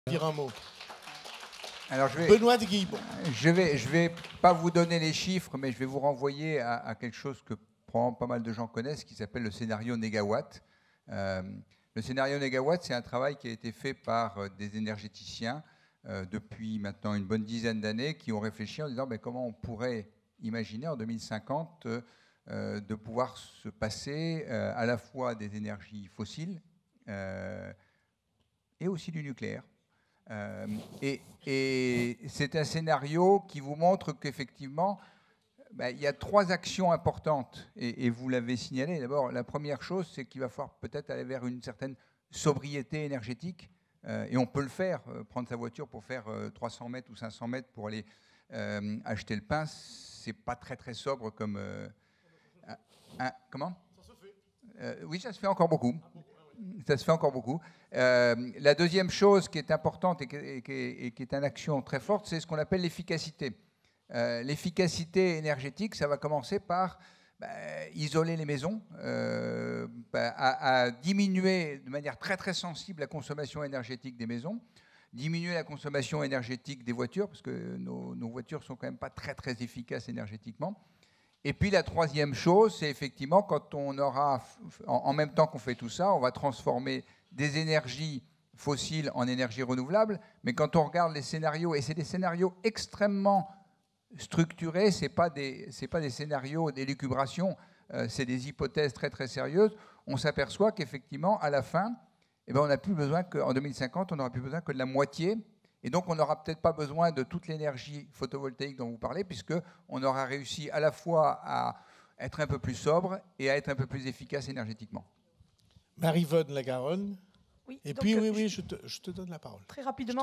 Dire un mot. Alors Benoît de Guilbon. Je vais pas vous donner les chiffres, mais je vais vous renvoyer à quelque chose que probablement pas mal de gens connaissent, qui s'appelle le scénario Négawatt. Le scénario Négawatt, c'est un travail qui a été fait par des énergéticiens depuis maintenant une bonne dizaine d'années, qui ont réfléchi en disant comment on pourrait imaginer en 2050 de pouvoir se passer à la fois des énergies fossiles et aussi du nucléaire. Et c'est un scénario qui vous montre qu'effectivement, il y a trois actions importantes, et vous l'avez signalé. D'abord, la première chose, c'est qu'il va falloir peut-être aller vers une certaine sobriété énergétique, et on peut le faire, prendre sa voiture pour faire 300 mètres ou 500 mètres pour aller acheter le pain, c'est pas très très sobre comme... comment ? Ça se fait. Oui, ça se fait encore beaucoup. Ça se fait encore beaucoup. La deuxième chose qui est importante et qui est une action très forte, c'est ce qu'on appelle l'efficacité. L'efficacité énergétique, ça va commencer par isoler les maisons, à diminuer de manière très très sensible la consommation énergétique des maisons, diminuer la consommation énergétique des voitures, parce que nos voitures sont quand même pas très très efficaces énergétiquement. Et puis la troisième chose, c'est effectivement quand on aura, en même temps qu'on fait tout ça, on va transformer des énergies fossiles en énergies renouvelables. Mais quand on regarde les scénarios, et c'est des scénarios extrêmement structurés, ce n'est pas des scénarios d'élucubration, c'est des hypothèses très très sérieuses, on s'aperçoit qu'effectivement, à la fin, on n'a plus besoin qu'en 2050, on n'aura plus besoin que de la moitié. Et donc, on n'aura peut-être pas besoin de toute l'énergie photovoltaïque dont vous parlez, puisqu'on aura réussi à la fois à être un peu plus sobre et à être un peu plus efficace énergétiquement. Marie-Vonne Lagaronne. Oui, et donc, puis, je te donne la parole. Très rapidement,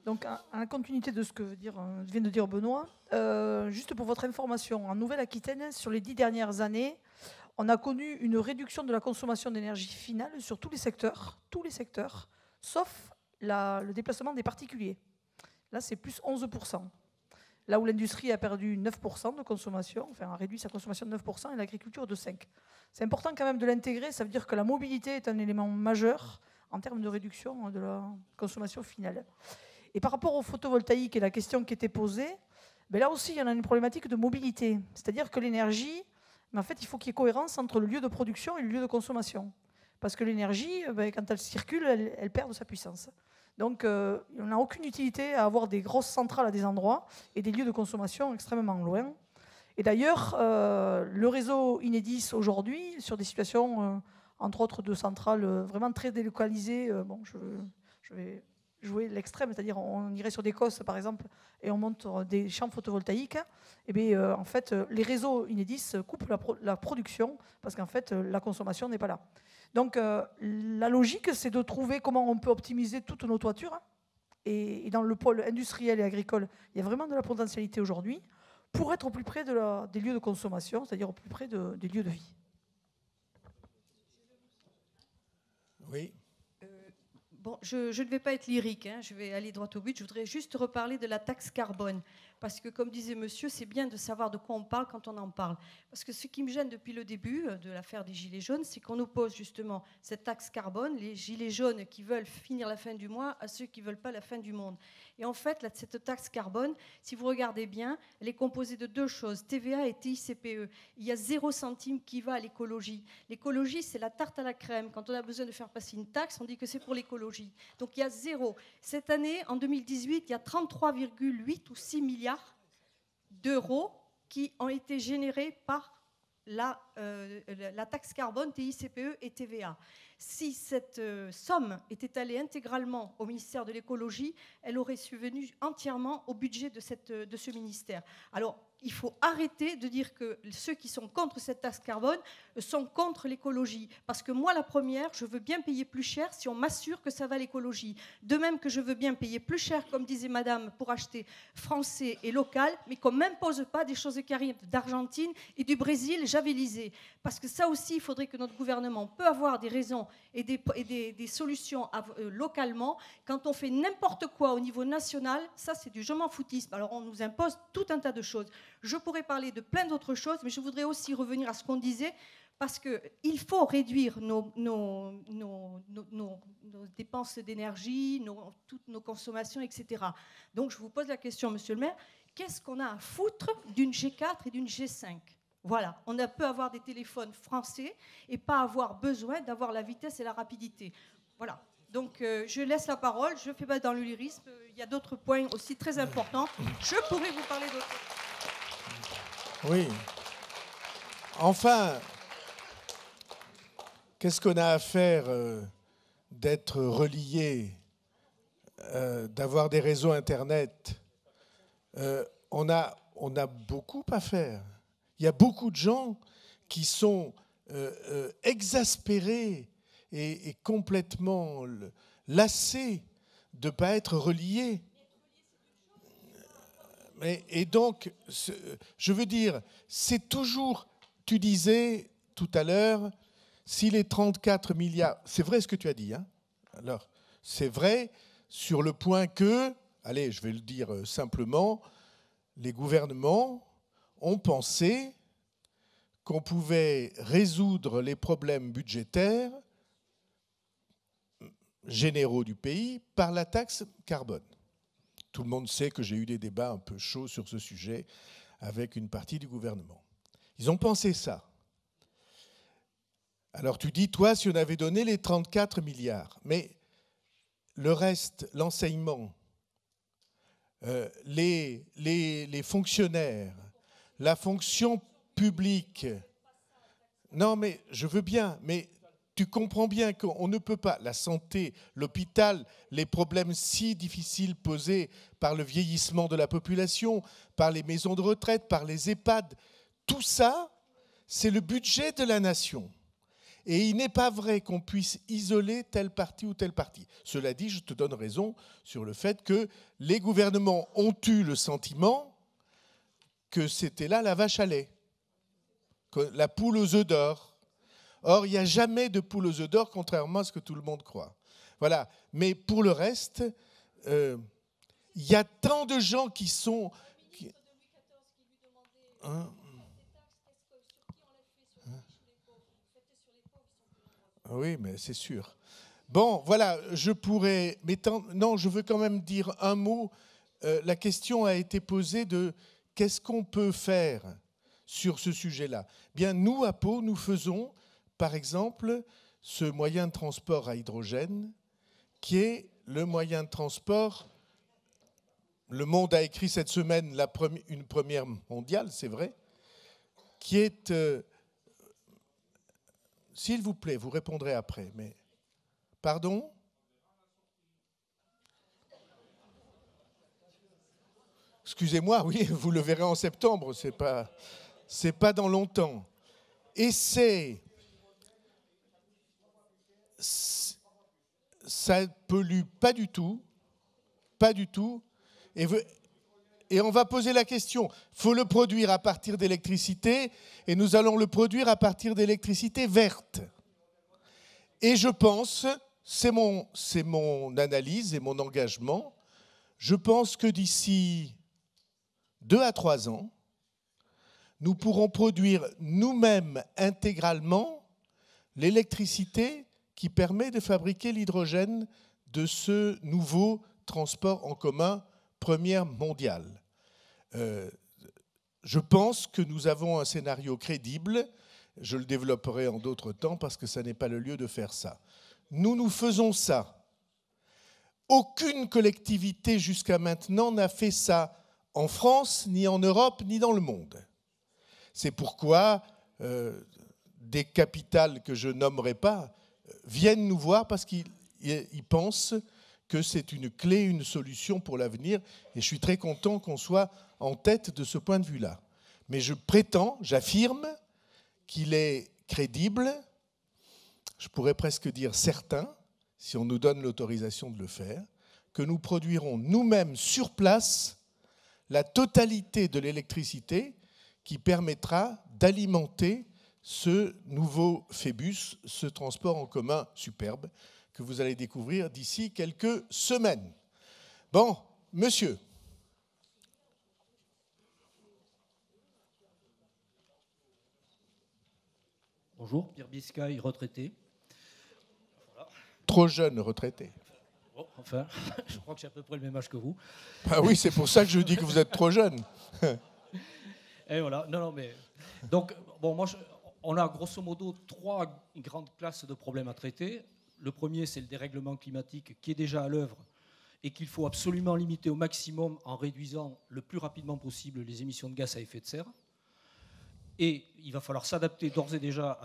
donc, en continuité de ce que vient de dire Benoît, juste pour votre information, en Nouvelle-Aquitaine, sur les 10 dernières années, on a connu une réduction de la consommation d'énergie finale sur tous les secteurs, sauf le déplacement des particuliers. Là, c'est plus 11%. Là où l'industrie a perdu 9% de consommation, enfin a réduit sa consommation de 9% et l'agriculture de 5%. C'est important quand même de l'intégrer, ça veut dire que la mobilité est un élément majeur en termes de réduction de la consommation finale. Et par rapport au photovoltaïque et la question qui était posée, là aussi, il y en a une problématique de mobilité. C'est-à-dire que l'énergie, en fait, il faut qu'il y ait cohérence entre le lieu de production et le lieu de consommation. Parce que l'énergie, quand elle circule, elle perd de sa puissance. Donc, on n'a aucune utilité à avoir des grosses centrales à des endroits et des lieux de consommation extrêmement loin. Et d'ailleurs, le réseau Enedis aujourd'hui, sur des situations, entre autres, de centrales vraiment très délocalisées, je vais jouer l'extrême, c'est-à-dire on irait sur des cosses, par exemple, et on monte des champs photovoltaïques, et en fait, les réseaux Enedis coupent la production parce qu'en fait, la consommation n'est pas là. Donc, la logique, c'est de trouver comment on peut optimiser toutes nos toitures. Et dans le pôle industriel et agricole, il y a vraiment de la potentialité aujourd'hui pour être au plus près des lieux de consommation, c'est-à-dire au plus près des lieux de vie. Oui. Bon, je ne vais pas être lyrique, je vais aller droit au but. Je voudrais juste reparler de la taxe carbone. Parce que, comme disait monsieur, c'est bien de savoir de quoi on parle quand on en parle. Parce que ce qui me gêne depuis le début de l'affaire des Gilets jaunes, c'est qu'on oppose justement cette taxe carbone, les Gilets jaunes qui veulent finir la fin du mois, à ceux qui ne veulent pas la fin du monde. Et en fait, cette taxe carbone, si vous regardez bien, elle est composée de deux choses, TVA et TICPE. Il y a 0 centime qui va à l'écologie. L'écologie, c'est la tarte à la crème. Quand on a besoin de faire passer une taxe, on dit que c'est pour l'écologie. Donc il y a 0. Cette année, en 2018, il y a 33,8 ou 6 milliards d'euros qui ont été générés par la taxe carbone, TICPE et TVA. Si cette somme était allée intégralement au ministère de l'écologie, elle aurait subvenu entièrement au budget de ce ministère. Alors, il faut arrêter de dire que ceux qui sont contre cette taxe carbone sont contre l'écologie. Parce que moi, la première, je veux bien payer plus cher si on m'assure que ça va à l'écologie. De même que je veux bien payer plus cher, comme disait madame, pour acheter français et local, mais qu'on ne m'impose pas des choses qui arrivent d'Argentine et du Brésil javelisées. Parce que ça aussi, il faudrait que notre gouvernement peut avoir des raisons et des solutions localement. Quand on fait n'importe quoi au niveau national, ça c'est du je m'en foutisme. Alors on nous impose tout un tas de choses. Je pourrais parler de plein d'autres choses, mais je voudrais aussi revenir à ce qu'on disait. Parce qu'il faut réduire nos dépenses d'énergie, toutes nos consommations, etc. Donc, je vous pose la question, monsieur le maire, qu'est-ce qu'on a à foutre d'une G4 et d'une G5 ? Voilà, on peut avoir des téléphones français et pas avoir besoin d'avoir la vitesse et la rapidité. Voilà, donc je laisse la parole, je ne fais pas dans le lyrisme, il y a d'autres points aussi très importants. Je pourrais vous parler d'autres. Oui. Enfin, qu'est-ce qu'on a à faire d'être relié, d'avoir des réseaux Internet ? On a beaucoup à faire. Il y a beaucoup de gens qui sont exaspérés et complètement lassés de ne pas être reliés. Et donc, je veux dire, c'est toujours, tu disais tout à l'heure, si les 34 milliards, c'est vrai ce que tu as dit, hein ? Alors, c'est vrai sur le point que, allez, je vais le dire simplement, les gouvernements ont pensé qu'on pouvait résoudre les problèmes budgétaires généraux du pays par la taxe carbone. Tout le monde sait que j'ai eu des débats un peu chauds sur ce sujet avec une partie du gouvernement. Ils ont pensé ça. Alors tu dis, toi, si on avait donné les 34 milliards, mais le reste, l'enseignement, les fonctionnaires, la fonction publique. Non, mais je veux bien, mais tu comprends bien qu'on ne peut pas, la santé, l'hôpital, les problèmes si difficiles posés par le vieillissement de la population, par les maisons de retraite, par les EHPAD, tout ça, c'est le budget de la nation. Et il n'est pas vrai qu'on puisse isoler telle partie ou telle partie. Cela dit, je te donne raison sur le fait que les gouvernements ont eu le sentiment que c'était là la vache à lait, la poule aux œufs d'or. Or, il n'y a jamais de poule aux œufs d'or, contrairement à ce que tout le monde croit. Voilà. Mais pour le reste, il y a tant de gens qui sont... Oui, mais c'est sûr. Bon, voilà, je pourrais... Mais non, je veux quand même dire un mot. La question a été posée de qu'est-ce qu'on peut faire sur ce sujet-là. Bien, nous, à Pau, nous faisons, par exemple, ce moyen de transport à hydrogène, qui est le moyen de transport... Le Monde a écrit cette semaine une première mondiale, c'est vrai, qui est... S'il vous plaît, vous répondrez après, mais... Pardon ? Excusez-moi, oui, vous le verrez en septembre, c'est pas dans longtemps. Et ça ne pollue pas du tout, et on va poser la question, il faut le produire à partir d'électricité, et nous allons le produire à partir d'électricité verte. Et je pense, c'est mon analyse et mon engagement, je pense que d'ici 2 à 3 ans, nous pourrons produire nous-mêmes intégralement l'électricité qui permet de fabriquer l'hydrogène de ce nouveau transport en commun première mondiale. Je pense que nous avons un scénario crédible. Je le développerai en d'autres temps parce que ça n'est pas le lieu de faire ça. Nous faisons ça. Aucune collectivité jusqu'à maintenant n'a fait ça en France, ni en Europe, ni dans le monde. C'est pourquoi des capitales que je nommerai pas viennent nous voir parce qu'ils pensent que c'est une clé, une solution pour l'avenir. Et je suis très content qu'on soit en tête de ce point de vue-là. Mais je prétends, j'affirme, qu'il est crédible, je pourrais presque dire certain, si on nous donne l'autorisation de le faire, que nous produirons nous-mêmes sur place la totalité de l'électricité qui permettra d'alimenter ce nouveau Phébus, ce transport en commun superbe que vous allez découvrir d'ici quelques semaines. Bon, monsieur. Bonjour, Pierre Biscay, retraité. Voilà. Trop jeune retraité. Oh, enfin, je crois que j'ai à peu près le même âge que vous. Ah oui, c'est pour ça que je dis que vous êtes trop jeune. Et voilà, non, mais... Donc, bon, on a grosso modo 3 grandes classes de problèmes à traiter. Le premier, c'est le dérèglement climatique qui est déjà à l'œuvre et qu'il faut absolument limiter au maximum en réduisant le plus rapidement possible les émissions de gaz à effet de serre. Et il va falloir s'adapter d'ores et déjà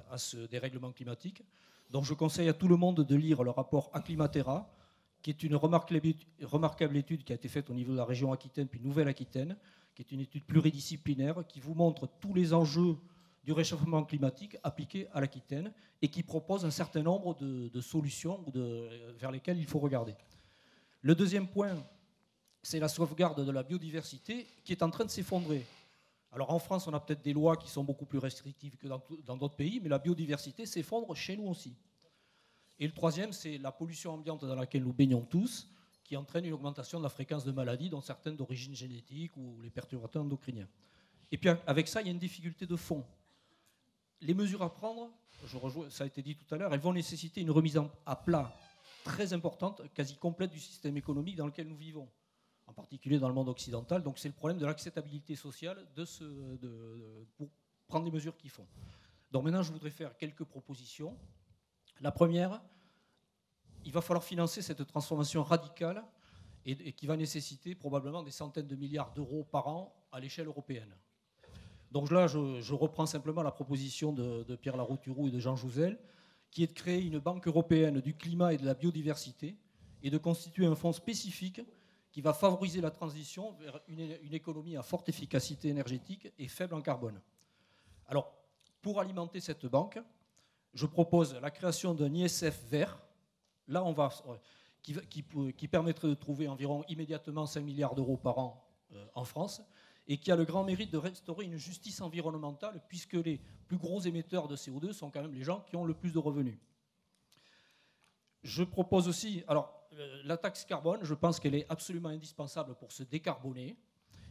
à ce dérèglement climatique. Donc je conseille à tout le monde de lire le rapport Acclimatera, qui est une remarquable étude qui a été faite au niveau de la région Aquitaine puis Nouvelle-Aquitaine, qui est une étude pluridisciplinaire qui vous montre tous les enjeux du réchauffement climatique appliqués à l'Aquitaine et qui propose un certain nombre de solutions vers lesquelles il faut regarder. Le deuxième point, c'est la sauvegarde de la biodiversité qui est en train de s'effondrer. Alors en France, on a peut-être des lois qui sont beaucoup plus restrictives que dans d'autres pays, mais la biodiversité s'effondre chez nous aussi. Et le troisième, c'est la pollution ambiante dans laquelle nous baignons tous, qui entraîne une augmentation de la fréquence de maladies, dont certaines d'origine génétique ou les perturbateurs endocriniens. Et puis avec ça, il y a une difficulté de fond. Les mesures à prendre, ça a été dit tout à l'heure, elles vont nécessiter une remise à plat très importante, quasi complète du système économique dans lequel nous vivons, en particulier dans le monde occidental. Donc c'est le problème de l'acceptabilité sociale pour prendre les mesures qu'il faut. Donc maintenant, je voudrais faire quelques propositions. La première, il va falloir financer cette transformation radicale et qui va nécessiter probablement des centaines de milliards d'euros par an à l'échelle européenne. Donc là, je reprends simplement la proposition de Pierre Larouturou et de Jean Jouzel, qui est de créer une banque européenne du climat et de la biodiversité et de constituer un fonds spécifique qui va favoriser la transition vers une économie à forte efficacité énergétique et faible en carbone. Alors, pour alimenter cette banque, je propose la création d'un ISF vert. Là, qui permettrait de trouver environ immédiatement 5 milliards d'euros par an en France et qui a le grand mérite de restaurer une justice environnementale puisque les plus gros émetteurs de CO2 sont quand même les gens qui ont le plus de revenus. Je propose aussi, alors la taxe carbone, je pense qu'elle est absolument indispensable pour se décarboner.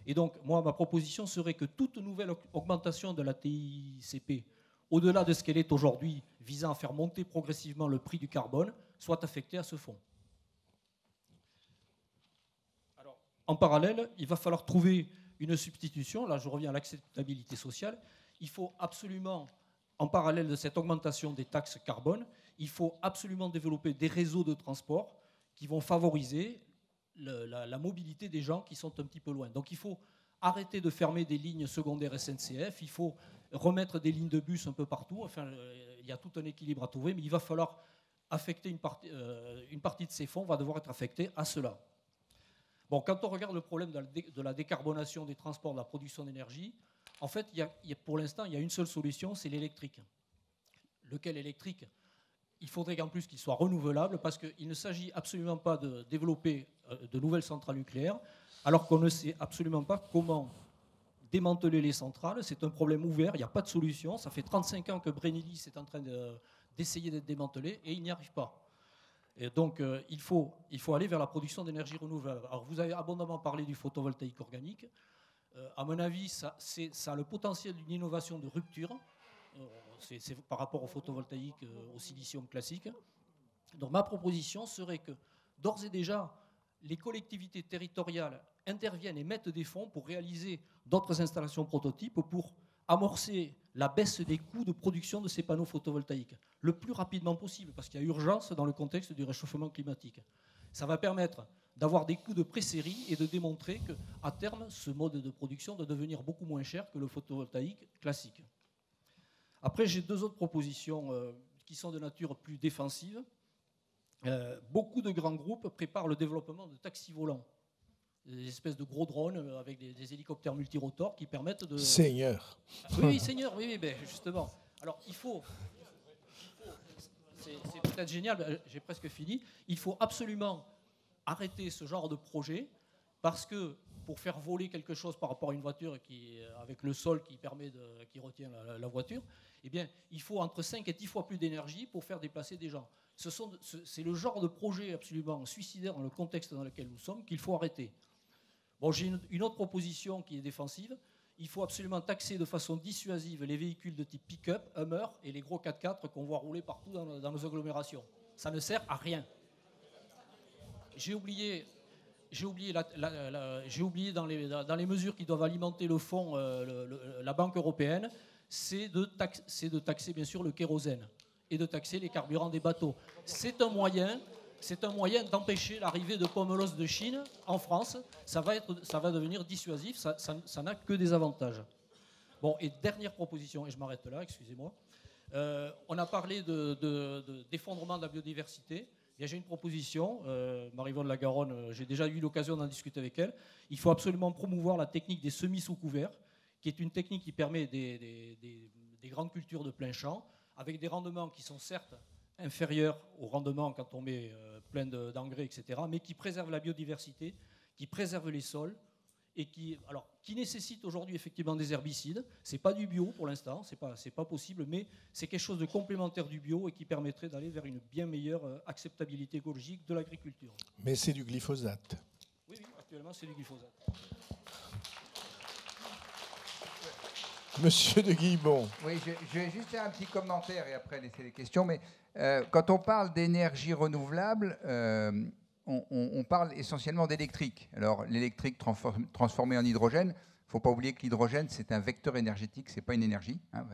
Et donc, moi, ma proposition serait que toute nouvelle augmentation de la TICP, au-delà de ce qu'elle est aujourd'hui, visant à faire monter progressivement le prix du carbone, soit affectée à ce fonds. Alors, en parallèle, il va falloir trouver une substitution. Là, je reviens à l'acceptabilité sociale. Il faut absolument, en parallèle de cette augmentation des taxes carbone, il faut absolument développer des réseaux de transport qui vont favoriser la mobilité des gens qui sont un petit peu loin. Donc il faut arrêter de fermer des lignes secondaires SNCF, il faut remettre des lignes de bus un peu partout. Enfin, il y a tout un équilibre à trouver, mais il va falloir affecter une partie de ces fonds va devoir être affectée à cela. Bon, quand on regarde le problème de la décarbonation des transports, de la production d'énergie, en fait, pour l'instant, il y a une seule solution, c'est l'électrique. Lequel électrique ? Il faudrait qu'en plus qu'il soit renouvelable parce qu'il ne s'agit absolument pas de développer de nouvelles centrales nucléaires alors qu'on ne sait absolument pas comment démanteler les centrales. C'est un problème ouvert, il n'y a pas de solution. Ça fait 35 ans que Brennilis est en train d'essayer d'être démantelé et il n'y arrive pas. Et donc il faut aller vers la production d'énergie renouvelable. Alors vous avez abondamment parlé du photovoltaïque organique. À mon avis, ça a le potentiel d'une innovation de rupture. C'est par rapport au photovoltaïque, au silicium classique. Donc ma proposition serait que, d'ores et déjà, les collectivités territoriales interviennent et mettent des fonds pour réaliser d'autres installations prototypes pour amorcer la baisse des coûts de production de ces panneaux photovoltaïques le plus rapidement possible, parce qu'il y a urgence dans le contexte du réchauffement climatique. Ça va permettre d'avoir des coûts de pré-série et de démontrer qu'à terme, ce mode de production doit devenir beaucoup moins cher que le photovoltaïque classique. Après, j'ai deux autres propositions qui sont de nature plus défensive. Beaucoup de grands groupes préparent le développement de taxis volants, des espèces de gros drones avec des hélicoptères multirotors qui permettent de... Seigneur. Oui, Seigneur, oui, ben justement. Alors, c'est peut-être génial, j'ai presque fini. Il faut absolument arrêter ce genre de projet parce que pour faire voler quelque chose par rapport à une voiture avec le sol qui retient la voiture, eh bien, il faut entre 5 et 10 fois plus d'énergie pour faire déplacer des gens. C'est le genre de projet absolument suicidaire dans le contexte dans lequel nous sommes qu'il faut arrêter. Bon, j'ai une autre proposition qui est défensive. il faut absolument taxer de façon dissuasive les véhicules de type pick-up, Hummer et les gros 4x4 qu'on voit rouler partout dans nos agglomérations. Ça ne sert à rien. J'ai oublié dans les mesures qui doivent alimenter le fonds, la Banque européenne, c'est de taxer bien sûr le kérosène et de taxer les carburants des bateaux. C'est un moyen d'empêcher l'arrivée de pomelos de Chine en France. Ça va devenir dissuasif, ça n'a que des avantages. Bon, et dernière proposition, et je m'arrête là, excusez-moi. On a parlé d'effondrement de la biodiversité. Bien, j'ai une proposition, Marie-Yvonne Lagaronne, j'ai déjà eu l'occasion d'en discuter avec elle. Il faut absolument promouvoir la technique des semis sous couvert, qui est une technique qui permet des grandes cultures de plein champ, avec des rendements qui sont certes inférieurs aux rendements quand on met plein d'engrais, etc., mais qui préservent la biodiversité, qui préservent les sols, et qui nécessite aujourd'hui effectivement des herbicides. Ce n'est pas du bio pour l'instant, c'est pas possible, mais c'est quelque chose de complémentaire du bio et qui permettrait d'aller vers une bien meilleure acceptabilité écologique de l'agriculture. Mais c'est du glyphosate. Oui, actuellement c'est du glyphosate. Monsieur de Guillemont. Oui, je vais juste faire un petit commentaire et après laisser les questions. Mais quand on parle d'énergie renouvelable, on parle essentiellement d'électrique. Alors, l'électrique transformé en hydrogène, il ne faut pas oublier que l'hydrogène, c'est un vecteur énergétique, ce n'est pas une énergie. Hein,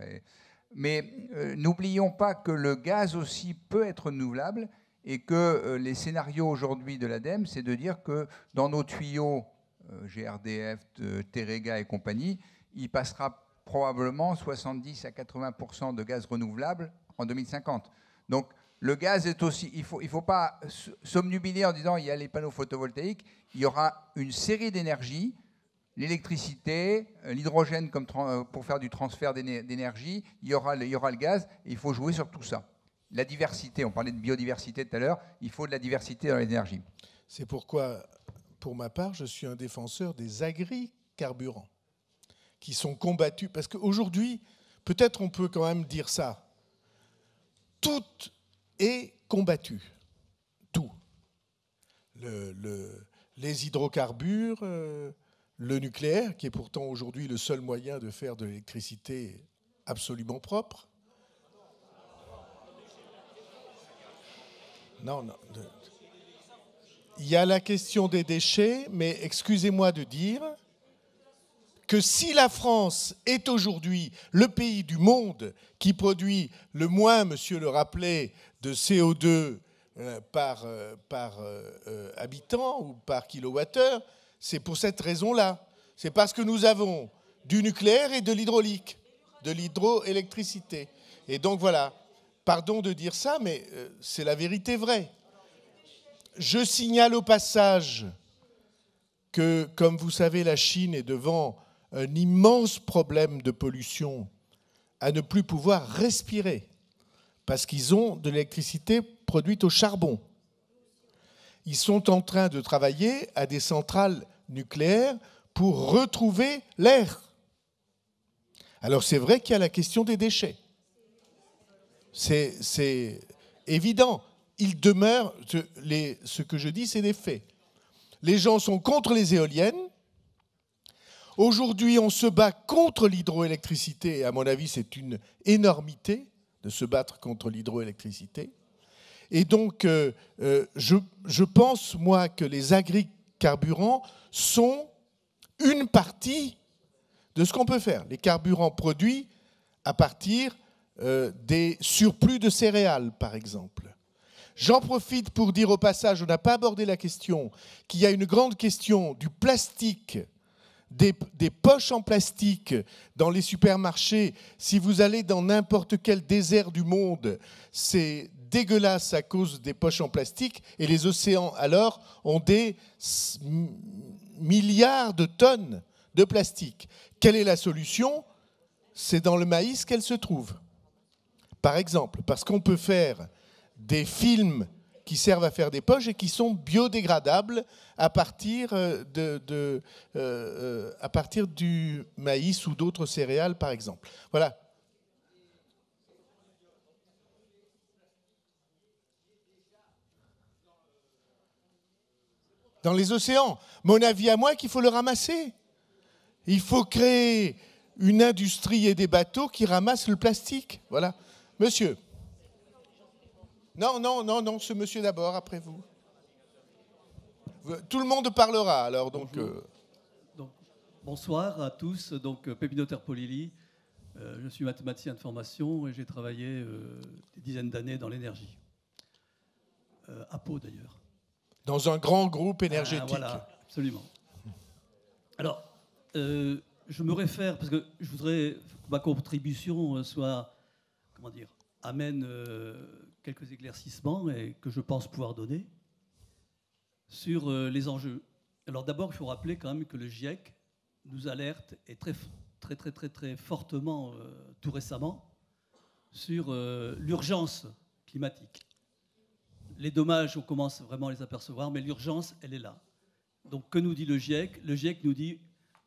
mais n'oublions pas que le gaz aussi peut être renouvelable et que les scénarios aujourd'hui de l'ADEME, c'est de dire que dans nos tuyaux GRDF, Terega et compagnie, il passera probablement 70 à 80% de gaz renouvelable en 2050. Donc, le gaz est aussi... Il faut pas s'obnubiler en disant il y a les panneaux photovoltaïques. Il y aura une série d'énergies, l'électricité, l'hydrogène pour faire du transfert d'énergie, il y aura le gaz, et il faut jouer sur tout ça. La diversité, on parlait de biodiversité tout à l'heure, il faut de la diversité dans l'énergie. C'est pourquoi, pour ma part, je suis un défenseur des agricarburants, qui sont combattus. Parce qu'aujourd'hui, peut-être on peut quand même dire ça, tout est combattu. Tout. Les hydrocarbures, le nucléaire, qui est pourtant aujourd'hui le seul moyen de faire de l'électricité absolument propre. Non. Il y a la question des déchets, mais excusez-moi de dire que si la France est aujourd'hui le pays du monde qui produit le moins, monsieur le rappelait, de CO2 par habitant ou par kilowattheure, c'est pour cette raison-là. C'est parce que nous avons du nucléaire et de l'hydraulique, de l'hydroélectricité. Et donc voilà, pardon de dire ça, mais c'est la vérité vraie. Je signale au passage que, comme vous savez, la Chine est devant un immense problème de pollution à ne plus pouvoir respirer parce qu'ils ont de l'électricité produite au charbon. Ils sont en train de travailler à des centrales nucléaires pour retrouver l'air. Alors c'est vrai qu'il y a la question des déchets. C'est évident. Il demeure, ce que je dis, c'est des faits. Les gens sont contre les éoliennes. Aujourd'hui, on se bat contre l'hydroélectricité. Et à mon avis, c'est une énormité de se battre contre l'hydroélectricité. Et donc, je pense, moi, que les agricarburants sont une partie de ce qu'on peut faire. Les carburants produits à partir des surplus de céréales, par exemple. J'en profite pour dire au passage, on n'a pas abordé la question, qu'il y a une grande question du plastique, des poches en plastique dans les supermarchés. Si vous allez dans n'importe quel désert du monde, c'est dégueulasse à cause des poches en plastique. Et les océans, alors, ont des milliards de tonnes de plastique. Quelle est la solution? C'est dans le maïs qu'elle se trouve. Par exemple, parce qu'on peut faire des films qui servent à faire des poches et qui sont biodégradables à partir du maïs ou d'autres céréales, par exemple. Voilà. Dans les océans. Mon avis à moi, qu'il faut le ramasser. Il faut créer une industrie et des bateaux qui ramassent le plastique. Voilà. Monsieur. Non, non, non, non, ce monsieur d'abord, après vous. Tout le monde parlera, alors. Donc, bonsoir à tous. Donc, Pépino Terpolilli. Je suis mathématicien de formation et j'ai travaillé des dizaines d'années dans l'énergie. À Pau, d'ailleurs. Dans un grand groupe énergétique. Voilà, absolument. Alors, je me réfère, parce que je voudrais que ma contribution soit, comment dire, amène quelques éclaircissements et que je pense pouvoir donner sur les enjeux. Alors d'abord, il faut rappeler quand même que le GIEC nous alerte, et très fortement tout récemment, sur l'urgence climatique. Les dommages, on commence vraiment à les apercevoir, mais l'urgence, elle est là. Donc, que nous dit le GIEC? Le GIEC nous dit,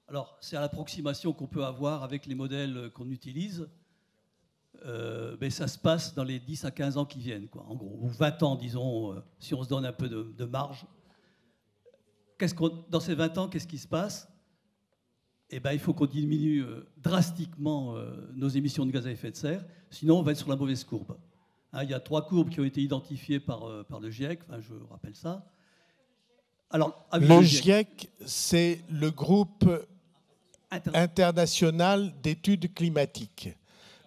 alors c'est à l'approximation qu'on peut avoir avec les modèles qu'on utilise, mais ça se passe dans les 10 à 15 ans qui viennent, quoi, en gros, ou 20 ans, disons, si on se donne un peu de marge. Dans ces 20 ans, qu'est-ce qui se passe? Eh ben, il faut qu'on diminue drastiquement nos émissions de gaz à effet de serre, sinon on va être sur la mauvaise courbe. Hein, il y a 3 courbes qui ont été identifiées par le GIEC, enfin, je rappelle ça. Alors, le GIEC, c'est le groupe international d'études climatiques.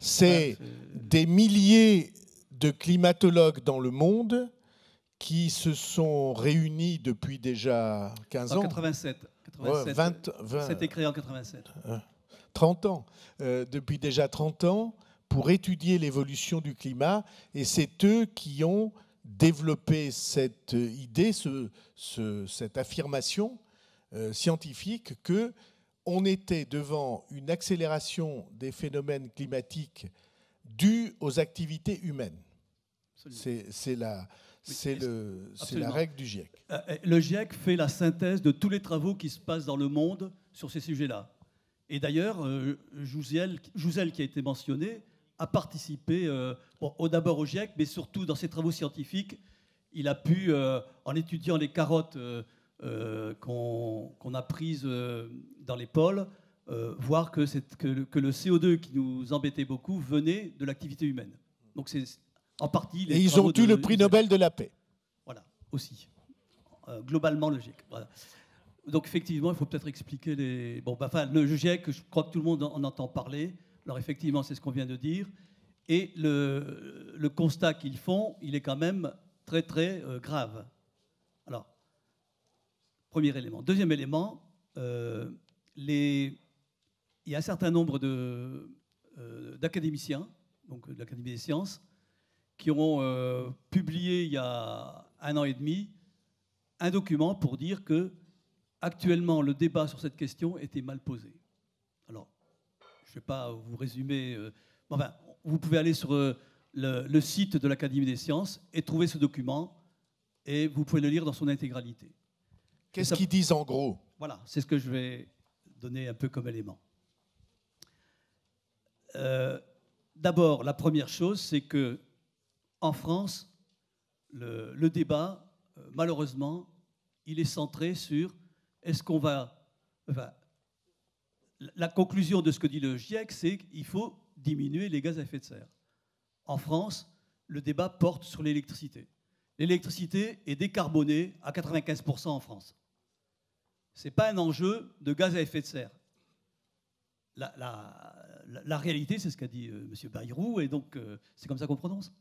C'est des milliers de climatologues dans le monde qui se sont réunis depuis déjà 15 ans. En 87. 20, c'était créé en 87. 30 ans. Depuis déjà 30 ans, pour étudier l'évolution du climat. Et c'est eux qui ont développé cette idée, cette affirmation scientifique qu'on était devant une accélération des phénomènes climatiques dus aux activités humaines. C'est la règle du GIEC. Le GIEC fait la synthèse de tous les travaux qui se passent dans le monde sur ces sujets-là. Et d'ailleurs, Jouzel, qui a été mentionné, a participé d'abord au GIEC, mais surtout dans ses travaux scientifiques. Il a pu, en étudiant les carottes qu'on a prises dans les pôles, voir que le CO2 qui nous embêtait beaucoup venait de l'activité humaine. Donc c'est en partie... Et ils ont eu le prix Nobel de la paix. Voilà, aussi. Globalement, le GIEC. Voilà. Donc effectivement, il faut peut-être expliquer les... Bon, le GIEC, je crois que tout le monde en entend parler. Alors effectivement, c'est ce qu'on vient de dire. Et le constat qu'ils font, il est quand même très, très grave. Alors, premier élément. Deuxième élément, il y a un certain nombre d'académiciens, donc de l'Académie des sciences, qui ont publié il y a 1 an et demi un document pour dire que actuellement le débat sur cette question était mal posé. Alors, je ne vais pas vous résumer. Vous pouvez aller sur le site de l'Académie des sciences et trouver ce document, et vous pouvez le lire dans son intégralité. Qu'est-ce qu'ils disent en gros? Voilà, c'est ce que je vais donner un peu comme élément. D'abord, la première chose, c'est que en France, le débat, malheureusement, il est centré sur est-ce qu'on va... la conclusion de ce que dit le GIEC, c'est qu'il faut diminuer les gaz à effet de serre. En France, le débat porte sur l'électricité. L'électricité est décarbonée à 95% en France. Ce n'est pas un enjeu de gaz à effet de serre. La réalité, c'est ce qu'a dit M. Bayrou, et donc c'est comme ça qu'on prononce.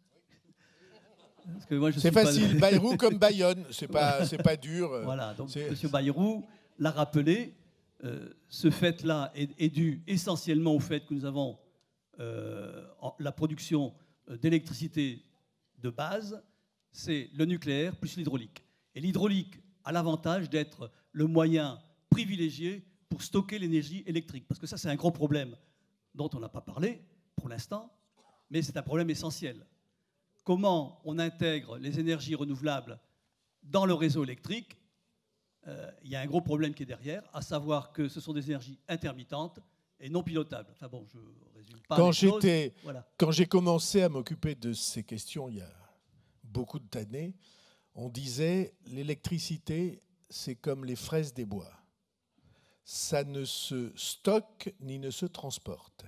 C'est facile, Bayrou comme Bayonne, c'est pas dur. Voilà, donc M. Bayrou l'a rappelé, ce fait-là est dû essentiellement au fait que nous avons la production d'électricité de base, c'est le nucléaire plus l'hydraulique. Et l'hydraulique a l'avantage d'être le moyen privilégié pour stocker l'énergie électrique. Parce que ça, c'est un gros problème dont on n'a pas parlé pour l'instant, mais c'est un problème essentiel. Comment on intègre les énergies renouvelables dans le réseau électrique? Il y a un gros problème qui est derrière, à savoir que ce sont des énergies intermittentes et non pilotables. Enfin bon, je résume pas les choses. Voilà. Quand j'ai commencé à m'occuper de ces questions il y a beaucoup d'années, on disait l'électricité, c'est comme les fraises des bois. ça ne se stocke ni ne se transporte.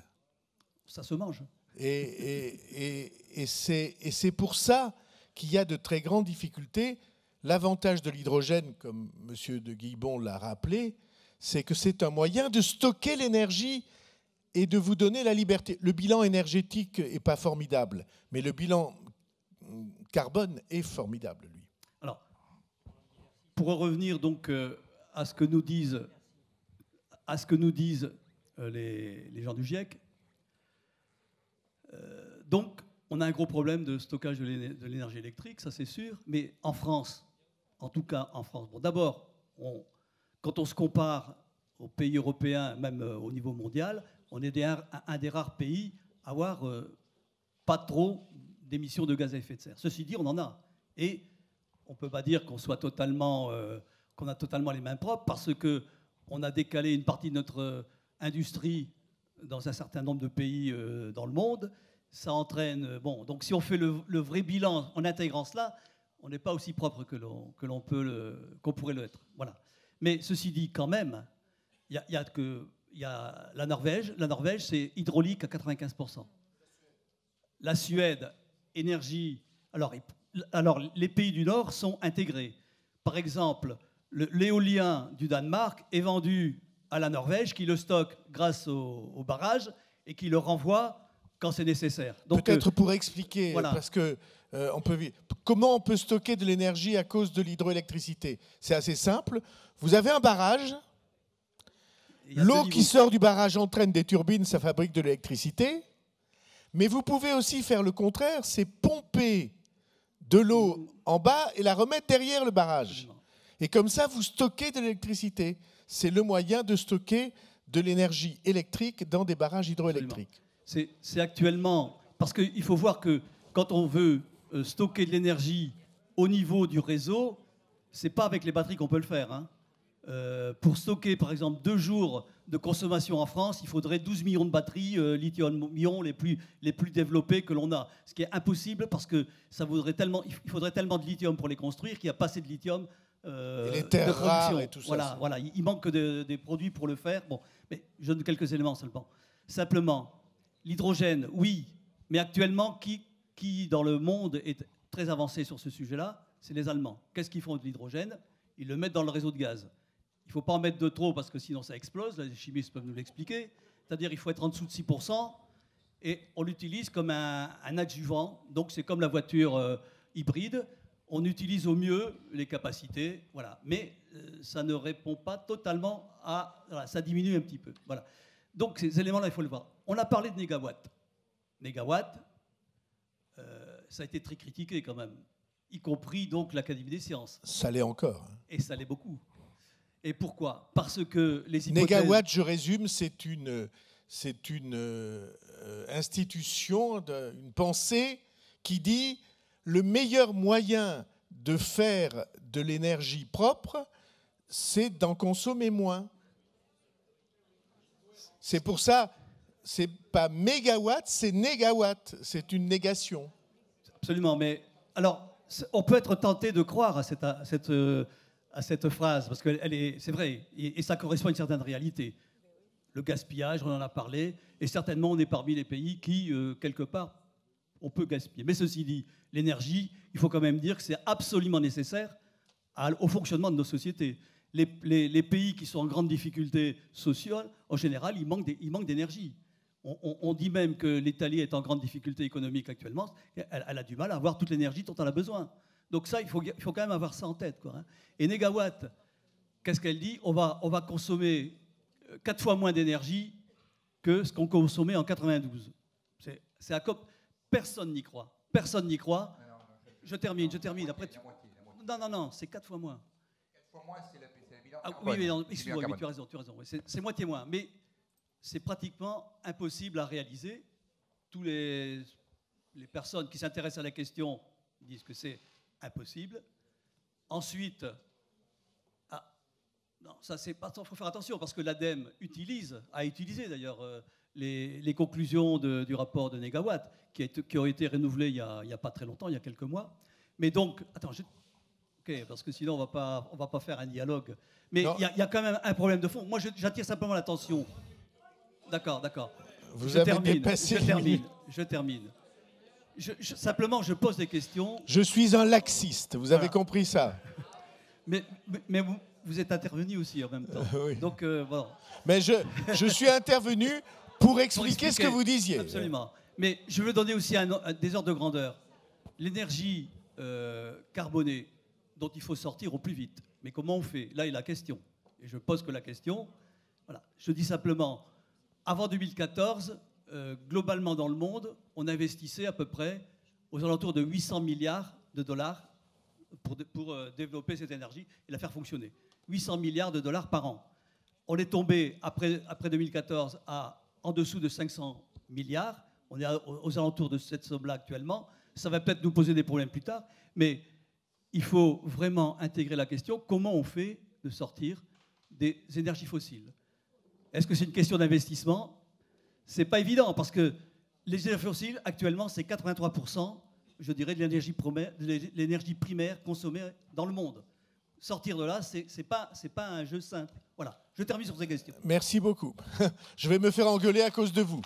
Ça se mange. Et c'est pour ça qu'il y a de très grandes difficultés. L'avantage de l'hydrogène, comme M. de Guilbon l'a rappelé, c'est que c'est un moyen de stocker l'énergie et de vous donner la liberté. Le bilan énergétique n'est pas formidable, mais le bilan carbone est formidable, lui. Alors, pour en revenir donc à ce que nous disent, les gens du GIEC, donc on a un gros problème de stockage de l'énergie électrique, ça c'est sûr, mais en France, en tout cas en France, bon, d'abord, quand on se compare aux pays européens, même au niveau mondial, on est un des rares pays à avoir pas trop d'émissions de gaz à effet de serre. Ceci dit, on en a. Et on ne peut pas dire qu'on a totalement les mains propres parce qu'on a décalé une partie de notre industrie dans un certain nombre de pays dans le monde. Ça entraîne... Bon, donc si on fait le vrai bilan en intégrant cela, on n'est pas aussi propre qu'on pourrait l'être. Voilà. Mais ceci dit, quand même, il y a la Norvège. La Norvège, c'est hydraulique à 95%. La Suède, énergie... Alors, les pays du Nord sont intégrés. Par exemple, l'éolien du Danemark est vendu à la Norvège, qui le stocke grâce au barrage et qui le renvoie quand c'est nécessaire. Peut-être pour expliquer, voilà. Parce que comment on peut stocker de l'énergie à cause de l'hydroélectricité? C'est assez simple. Vous avez un barrage, l'eau qui sort du barrage entraîne des turbines, ça fabrique de l'électricité, mais vous pouvez aussi faire le contraire, c'est pomper de l'eau en bas et la remettre derrière le barrage. Et comme ça, vous stockez de l'électricité. C'est le moyen de stocker de l'énergie électrique dans des barrages hydroélectriques. C'est actuellement... Parce qu'il faut voir que quand on veut stocker de l'énergie au niveau du réseau, ce n'est pas avec les batteries qu'on peut le faire. Hein. Pour stocker, par exemple, 2 jours de consommation en France, il faudrait 12 millions de batteries lithium-ion les plus développées que l'on a. Ce qui est impossible parce que il faudrait tellement de lithium pour les construire qu'il n'y a pas assez de lithium et les terres rares et tout ça. Voilà, il manque des produits pour le faire. Bon, mais je donne quelques éléments seulement. Simplement, l'hydrogène, oui, mais actuellement, qui dans le monde est très avancé sur ce sujet-là, c'est les Allemands. Qu'est-ce qu'ils font de l'hydrogène? Ils le mettent dans le réseau de gaz. Il ne faut pas en mettre de trop parce que sinon ça explose. Les chimistes peuvent nous l'expliquer. C'est-à-dire qu'il faut être en dessous de 6% et on l'utilise comme un adjuvant. Donc c'est comme la voiture hybride. On utilise au mieux les capacités, voilà. Mais ça ne répond pas totalement à... Voilà, ça diminue un petit peu. Voilà. Donc ces éléments-là, il faut le voir. On a parlé de négawatts. Négawatts, ça a été très critiqué quand même, y compris donc l'Académie des sciences. Ça l'est encore. Et ça l'est beaucoup. Et pourquoi? Parce que les hypothèses... Négawatt, je résume, c'est une institution, une pensée qui dit le meilleur moyen de faire de l'énergie propre, c'est d'en consommer moins. C'est pour ça, c'est pas mégawatt, c'est négawatt. C'est une négation. Absolument, mais alors, on peut être tenté de croire à cette phrase, parce que c'est vrai, et ça correspond à une certaine réalité. Le gaspillage, on en a parlé, et certainement on est parmi les pays qui, quelque part, on peut gaspiller. Mais ceci dit, l'énergie, il faut quand même dire que c'est absolument nécessaire au fonctionnement de nos sociétés. Les pays qui sont en grande difficulté sociale, en général, ils manquent d'énergie. On dit même que l'Italie est en grande difficulté économique actuellement. Elle a du mal à avoir toute l'énergie dont elle a besoin. Donc ça, il faut quand même avoir ça en tête, quoi, hein. Et Négawatt, qu'est-ce qu'elle dit? On va consommer 4 fois moins d'énergie que ce qu'on consommait en 92. Personne n'y croit. Personne n'y croit. Je termine. Après, non, c'est 4 fois moins. 4 fois moins, c'est le bilan. Oui, mais excuse-moi, tu as raison. C'est moitié moins. Mais c'est pratiquement impossible à réaliser. Tous les personnes qui s'intéressent à la question disent que c'est impossible. Ensuite, il faut faire attention parce que l'ADEME a utilisé d'ailleurs les conclusions du rapport de Négawatt qui ont été renouvelées il n'y a pas très longtemps, il y a quelques mois. Mais donc, Ok, parce que sinon on va pas faire un dialogue. Mais Non. il y a quand même un problème de fond. Moi, j'attire simplement l'attention. D'accord. Vous avez dépassé les minutes. Je termine. Simplement, je pose des questions. Je suis un laxiste, vous avez compris ça. Mais vous êtes intervenu aussi en même temps. Oui. Donc, voilà. Mais je suis intervenu pour expliquer ce que vous disiez. Absolument. Mais je veux donner aussi des ordres de grandeur. L'énergie carbonée dont il faut sortir au plus vite. Mais comment on fait? Là est la question. Et je pose que la question. Voilà. Je dis simplement, avant 2014, globalement dans le monde, on investissait à peu près aux alentours de 800 milliards de dollars pour développer cette énergie et la faire fonctionner. 800 milliards de dollars par an. On est tombé, après 2014, en dessous de 500 milliards. On est aux alentours de cette somme-là actuellement. Ça va peut-être nous poser des problèmes plus tard, mais il faut vraiment intégrer la question, comment on fait de sortir des énergies fossiles? Est-ce que c'est une question d'investissement? C'est pas évident, parce que les énergies fossiles, actuellement, c'est 83%, je dirais, de l'énergie primaire consommée dans le monde. Sortir de là, c'est pas un jeu simple. Voilà, je termine sur ces questions. Merci beaucoup. Je vais me faire engueuler à cause de vous.